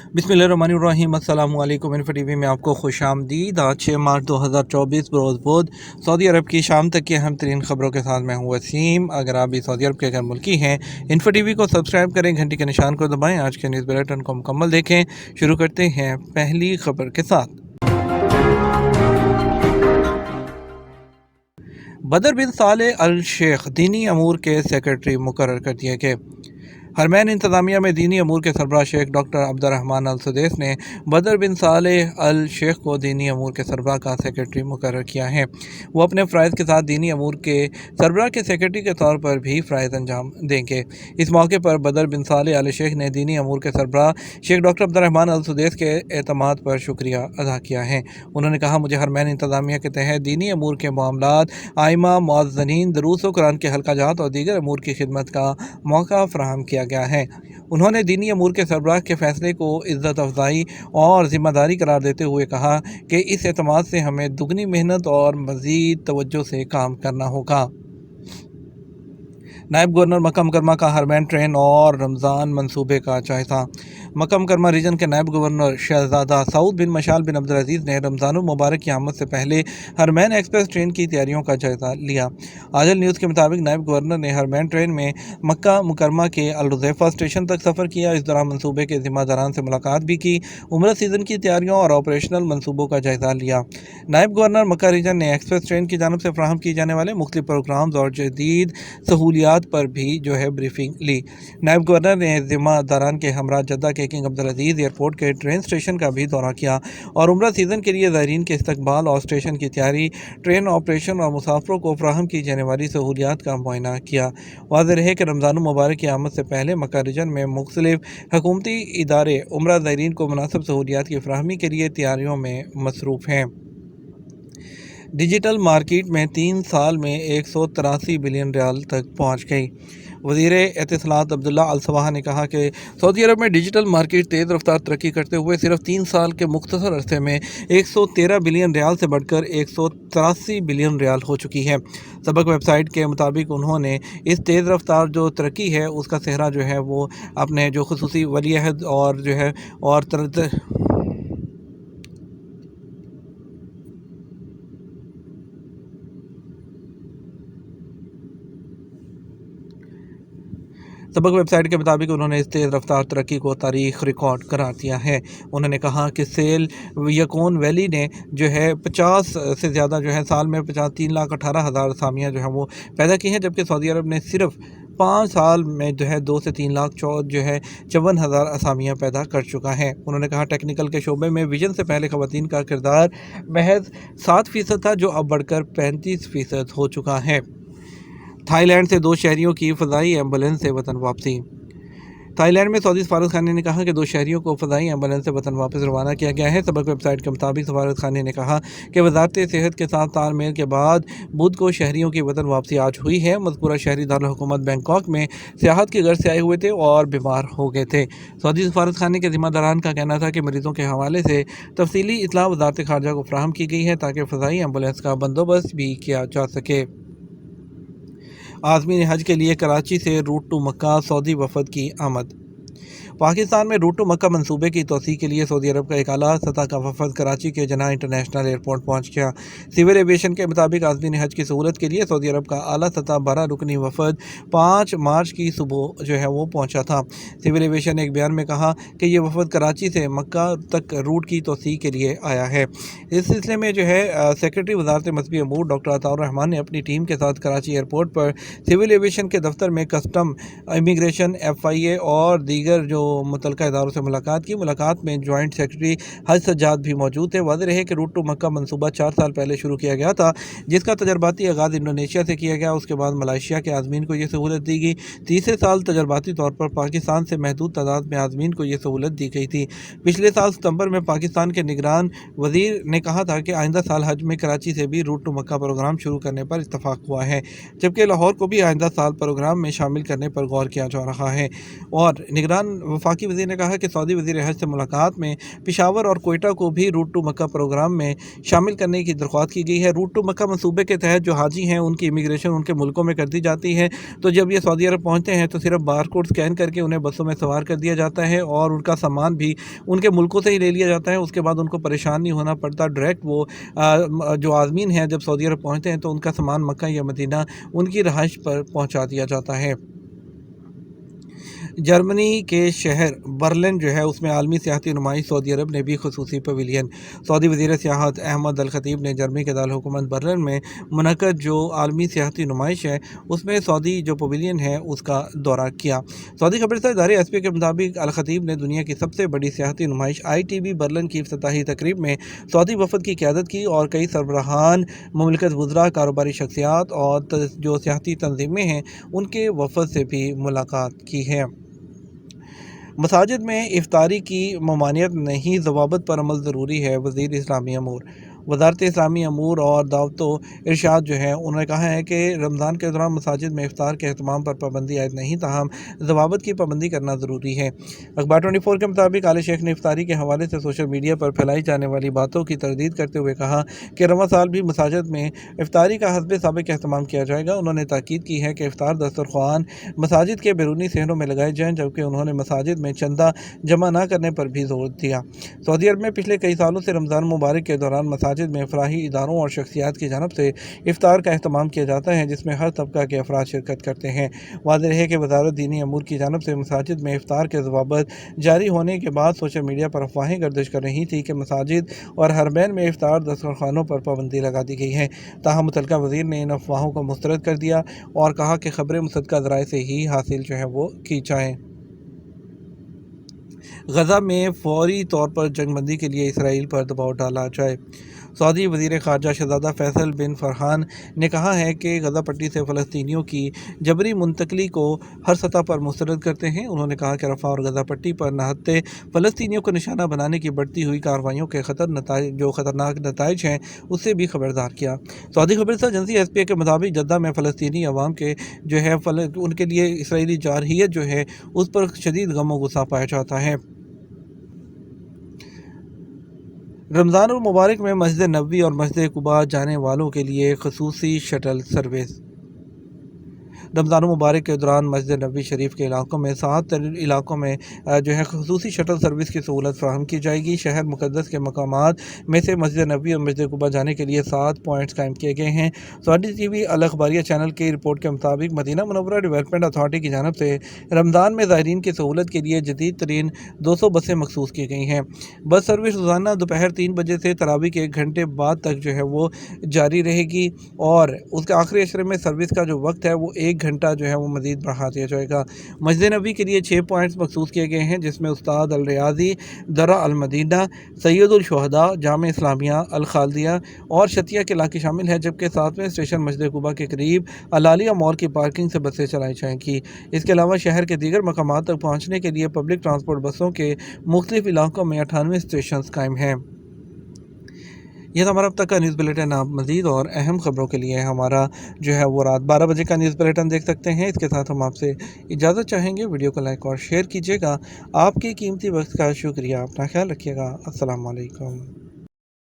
बिस्मिल्लाहिर्रहमानिर्रहीम। अस्सलाम वालेकुम। इन्फो टीवी में आपको खुश आमदीद। आज 6 मार्च 2024 बरोज़ बुध सऊदी अरब की शाम तक की अहम तरीन खबरों के साथ मैं हूँ वसीम। अगर आप भी सऊदी अरब के घर मुल्की हैं, इन्फो टीवी को सब्सक्राइब करें, घंटी के निशान को दबाएं, आज के न्यूज़ बुलेटिन को मुकम्मल देखें। शुरू करते हैं पहली खबर के साथ। बदर बिन साले अल शेख दीनी अमूर के सेक्रेटरी मुकर्रर कर दिए गए। हरमैन इंतज़ामिया में दीनी अमूर के सरबराह शेख डॉक्टर अब्दुर्रहमान अल सुदैस ने बदर बिन सालेह अल शेख को दीनी अमूर के सरबराह का सेक्रेटरी मुकर्रर किया है। वो अपने फ़राइज़ के साथ दीनी अमूर के सरबराह के सेक्रेटरी के तौर पर भी फ़राइज़ अंजाम देंगे। इस मौके पर बदर बिन सालेह अल शेख ने दीनी अमूर के सरबराह शेख डॉक्टर अब्दुर्रहमान अल सुदैस के एतमाद पर शुक्रिया अदा किया है। उन्होंने कहा, मुझे हरमैन इंतज़ामिया के तहत दीनी अमूर के मामलात, आइमा, मुअज़्ज़िनीन, दुरूस व कुरान के हल्का जात और दीगर अमूर की खिदमत का मौका फ़राहम किया गया है। उन्होंने दीनी अमूर के सरबराह के फैसले को इज़्ज़त अफ़ज़ाई और ज़िम्मेदारी करार देते हुए कहा कि इस एतमाद से हमें दुगनी मेहनत और मज़ीद तवज्जो से काम करना होगा। नायब गवर्नर मक्का मुकरमा का हरमैन ट्रेन और रमज़ान मंसूबे का जायज़ा। मक्का मुकरमा रीजन के नायब गवर्नर शहजादा सऊद बिन मशाल बिन अब्दुल अज़ीज़ ने रमज़ान मुबारक की आमद से पहले हरमैन एक्सप्रेस ट्रेन की तैयारियों का जायज़ा लिया। आजल न्यूज़ के मुताबिक नायब गवर्नर ने हरमैन ट्रेन में मक्का मुकरमा के अल रुज़ैफ़ा स्टेशन तक सफ़र किया। इस दौरान मंसूबे के ज़िम्मेदारान से मुलाकात भी की, उम्रा सीज़न की तैयारियों और ऑपरेशनल मंसूबों का जायज़ा लिया। नायब गवर्नर मक्का रीजन ने एक्सप्रेस ट्रेन की जानिब से फराहम किए जाने वाले मुख्तलिफ प्रोग्राम्स और जदीद सहूलियात पर भी ब्रीफिंग ली। नायब गवर्नर ने ज़िम्मेदारान के हमरा जद्दा के किंग अब्दुल अज़ीज़ एयरपोर्ट के ट्रेन स्टेशन का भी दौरा किया और उम्रा सीज़न के लिए ज़ायरीन के इस्तकबाल और स्टेशन की तैयारी, ट्रेन ऑपरेशन और मुसाफिरों को फराहम की जाने वाली सहूलियात का मुआयना किया। वाज़ेह रहे कि रमज़ान मुबारक की आमद से पहले मक्का रीजन में मुख्तलिफ हुकूमती इदारे उम्रा ज़ायरीन को मुनासिब सहूलियात की फराहमी के लिए तैयारियों में मसरूफ़ हैं। डिजिटल मार्केट में 3 साल में 183 बिलियन रियाल तक पहुंच गई। वज़ीर इत्तिसालात अब्दुल्ला अल सवाह ने कहा कि सऊदी अरब में डिजिटल मार्केट तेज़ रफ्तार तरक्की करते हुए सिर्फ 3 साल के मुख्तसर अरसे में 113 बिलियन रियाल से बढ़कर 183 बिलियन रियाल हो चुकी है। सबक वेबसाइट के मुताबिक उन्होंने इस तेज़ रफ्तार जो तरक्की है उसका सेहरा जो है वो अपने जो खुसूसी वलीअहद और जो है और सबक वेबसाइट के मुताबिक उन्होंने इस तेज़ रफ्तार तरक्की को तारीख रिकॉर्ड करार दिया है। उन्होंने कहा कि सेल यकोन वैली ने जो है 50 से ज़्यादा जो है साल में 3,18,000 असामियाँ जो है वो पैदा की हैं, जबकि सऊदी अरब ने सिर्फ 5 साल में जो है 2 से 3 लाख 54,000 असामियाँ पैदा कर चुका है। उन्होंने कहा, टेक्निकल के शोबे में विजन से पहले ख़वातीन का किरदार महज 7% था, जो अब बढ़कर 35% हो चुका है। थाईलैंड से 2 शहरियों की फ़ज़ाई एम्बुलेंस से वतन वापसी। थाईलैंड में सऊदी सफारत खाने ने कहा कि 2 शहरियों को फ़ज़ाई एम्बुलेंस से वतन वापस रवाना किया गया है। सबक वेबसाइट के मुताबिक सफारत खाने ने कहा कि वज़ारत सेहत के साथ तालमेल के बाद बुध को शहरियों की वतन वापसी आज हुई है। मज़कूरा शहरी दारुल हुकूमत बैंकॉक में सियाहत की गर्ज से आए हुए थे और बीमार हो गए थे। सऊदी सफारत खाने के ज़िम्मेदारान का कहना था कि मरीज़ों के हवाले से तफसीली इत्तला वज़ारत ख़ारजा को फराहम की गई है ताकि फ़ज़ाई एम्बुलेंस का बंदोबस्त भी किया जा सके। आज़मीन हज के लिए कराची से रूट टू मक्का सऊदी वफद की आमद। पाकिस्तान में रूट टू मक्का मंसूबे की तोसी के लिए सऊदी अरब का एक आला सतह का वफद कराची के जना इंटरनेशनल एयरपोर्ट पहुंच गया। सिविल एविएशन के मुताबिक आज़मीन हज की सहूलत के लिए सऊदी अरब का आला सतह 12 रुकनी वफद 5 मार्च की सुबह जो है वो पहुंचा था। सिविल एविएशन ने एक बयान में कहा कि ये वफद कराची से मक्का तक रूट की तोसी के लिए आया है। इस सिलसिले में जो है सेक्रेटरी वज़ारत मज़हबी अमूर डॉक्टर अताउर रहमान ने अपनी टीम के साथ कराची एयरपोर्ट पर सिविल एविएशन के दफ्तर में कस्टम, इमिग्रेशन, FIA और दीगर जो मुतल्लिका इदारों से मुलाकात की। मुलाकात में जॉइंट सेक्रेटरी हज सज्जाद भी मौजूद थे। वाज़ेह रहे कि रूट टू मक्का मंसूबा 4 साल पहले शुरू किया गया था, जिसका तजर्बाती आगाज़ इंडोनेशिया से किया गया। उसके बाद मलेशिया के आज़मीन को यह सहूलत दी गई। तीसरे साल तजर्बाती तौर पर पाकिस्तान से महदूद तादाद में आज़मीन को यह सहूलत दी गई थी। पिछले साल सितंबर में पाकिस्तान के निगरान वज़ीर ने कहा था कि आइंदा साल हज में कराची से भी रूट टू मक्का प्रोग्राम शुरू करने पर इत्तफाक हुआ है, जबकि लाहौर को भी आइंदा साल प्रोग्राम में शामिल करने पर गौर किया जा रहा है। और निगरान वफाकी वज़ीर ने कहा कि सऊदी वज़ीर हज से मुलाकात में पेशावर और कोयटा को भी रूट टू मक्का प्रोग्राम में शामिल करने की दरख्वास्त की गई है। रूट टू मक्का मंसूबे के तहत जो हाजी हैं उनकी इमिग्रेशन उनके मुल्कों में कर दी जाती है। तो जब ये सऊदी अरब पहुँचते हैं तो सिर्फ बारकोड स्कैन करके उन्हें बसों में सवार कर दिया जाता है और उनका सामान भी उनके मुल्कों से ही ले लिया जाता है। उसके बाद उनको परेशान नहीं होना पड़ता। डायरेक्ट वो जो आज़मीन हैं जब सऊदी अरब पहुँचते हैं तो उनका सामान मक्का या मदीना उनकी रहाइश पर पहुँचा दिया जाता है। जर्मनी के शहर बर्लिन जो है उसमें आलमी सियाहती नुमाइश सऊदी अरब ने भी खसूसी पवेलियन। सऊदी वज़ीर सियाहत अहमद अल खतीब ने जर्मनी के दारुल हुकूमत बर्लिन में मुनक़द जो आलमी सियाहती नुमाइश है उसमें सऊदी जो पवेलियन है उसका दौरा किया। सऊदी खबरसां इदारे एसपी के मुताबिक अल खतीब ने दुनिया की सबसे बड़ी सियाहती नुमाइश ITB बर्लिन की इफ्तिताही तकरीब में सऊदी वफद की क़यादत की और कई सरबराहान मुमलिकत वज़रा कारोबारी शख्सियात और जो सियाहती तंजीमें हैं उनके वफद से भी मुलाकात की है। मसाजिद में इफ्तारी की ममानियत नहीं, ज़वाबित पर अमल ज़रूरी है। वज़ीर इस्लामी अमूर वज़ारत इस्लामी अमूर और दावतो इरशाद जो है उन्होंने कहा है कि रमज़ान के दौरान मसाजिद में इफ्तार के अहतमाम पर पाबंदी आयद नहीं, ताहम ज़वाबित की पाबंदी करना ज़रूरी है। अखबार 24 के मुताबिक आले शेख ने इफ्तारी के हवाले से सोशल मीडिया पर फैलाई जाने वाली बातों की तरदीद करते हुए कहा कि रवां साल भी मसाजिद में इफ्तारी का हस्ब साबिक़ अहतमाम किया जाएगा। उन्होंने ताकीद की है कि इफ्तार दस्तरख्वान मसाजिद के बैरूनी शहरों में लगाए जाएँ, जबकि उन्होंने मसाजिद में चंदा जमा न करने पर भी जोर दिया। सऊदी अरब में पिछले कई सालों से रमज़ान मुबारक के दौरान मसाजिद में फलाही इदारों और शख्सियात की जानब से इफ्तार का अहतमाम किया जाता है, जिसमें हर तबका के अफराद शिरकत करते हैं। वाज़ेह है कि वज़ारत दीनी अमूर की जानब से मसाजिद में इफ्तार के ज़वाबित जारी होने के बाद सोशल मीडिया पर अफवाहें गर्दिश कर रही थी कि मसाजिद और हरमैन में इफ्तार दस्तरखानों पर पाबंदी लगा दी गई है। ताहम मुतल्लिका वज़ीर ने इन अफवाहों को मुस्तरद कर दिया और कहा कि खबरें मुसद्दक़ा ज़राए से ही हासिल जो है वो की जाएँ। गज़ा में फौरी तौर पर जंगबंदी के लिए इसराइल पर दबाव डाला जाए। सऊदी वज़ीर ख़ारजा शहज़ादा फैसल बिन फरहान ने कहा है कि गज़ा पट्टी से फ़लस्तीनियों की जबरी मुंतकली को हर सतह पर मुस्तरद करते हैं। उन्होंने कहा कि रफ़ा और गज़ा पट्टी पर नहत्ते फ़लस्तीनियों को निशाना बनाने की बढ़ती हुई कार्रवाइयों के ख़तरनाक नताइज हैं उससे भी खबरदार किया। सऊदी खबरसां एजेंसी SPA के मुताबिक जद्दा में फ़लस्तीनी अवाम के जो है उनके लिए इसराइली जारहियत जो है उस पर शदीद गम गुस्सा पाया जाता है। रमज़ान मुबारक में मस्जिद नबवी और मस्जिद कुबा जाने वालों के लिए खसूसी शटल सर्विस। रमज़ान मुबारक के दौरान मस्जिद नबवी शरीफ के इलाकों में 7 इलाकों में जो है खसूसी शटल सर्विस की सहूलत फ़राहम की जाएगी। शहर मुक़द्दस के मकामात में से मस्जिद नबवी और मस्जिद कुबा जाने के लिए 7 पॉइंट्स कायम किए गए हैं। सऊदी TV अल अखबारिया चैनल की रिपोर्ट के मुताबिक मदीना मुनव्वरा डेवलपमेंट अथॉरिटी की जानब से रमज़ान में ज़ायरीन की सहूलत के लिए जदीद तरीन 200 बसें मखसूस की गई हैं। बस सर्विस रोज़ाना दोपहर 3 बजे से तरावी के 1 घंटे बाद तक जो है वो जारी रहेगी और उसके आखिरी अशरे में सर्विस का जो वक्त है वो 1 घंटा जो है वो मज़ीद बढ़ा दिया जाएगा। मस्जिद नबवी के लिए 6 पॉइंट्स मखसूस किए गए हैं, जिसमें उस्ताद अल रियाजी, दरा अल मदीना, सैयदुल शुहदा, जामे इस्लामिया, अल खालदिया और शतिया के इलाके शामिल हैं। जबकि 7वें स्टेशन मस्जिद कुबा के करीब अलालिया मॉल की पार्किंग से बसें चलाई जाएंगी। इसके अलावा शहर के दीगर मकामात तक पहुँचने के लिए पब्लिक ट्रांसपोर्ट बसों के मुख्तलिफ इलाकों में 98 स्टेशन कायम हैं। यह था हमारा अब तक का न्यूज़ बुलेटिन। आप मज़ीद और अहम ख़बरों के लिए हमारा जो है वो रात 12 बजे का न्यूज़ बुलेटिन देख सकते हैं। इसके साथ हम आपसे इजाज़त चाहेंगे। वीडियो को लाइक और शेयर कीजिएगा। आपके कीमती वक्त का शुक्रिया। अपना ख्याल रखिएगा। अस्सलाम वालेकुम।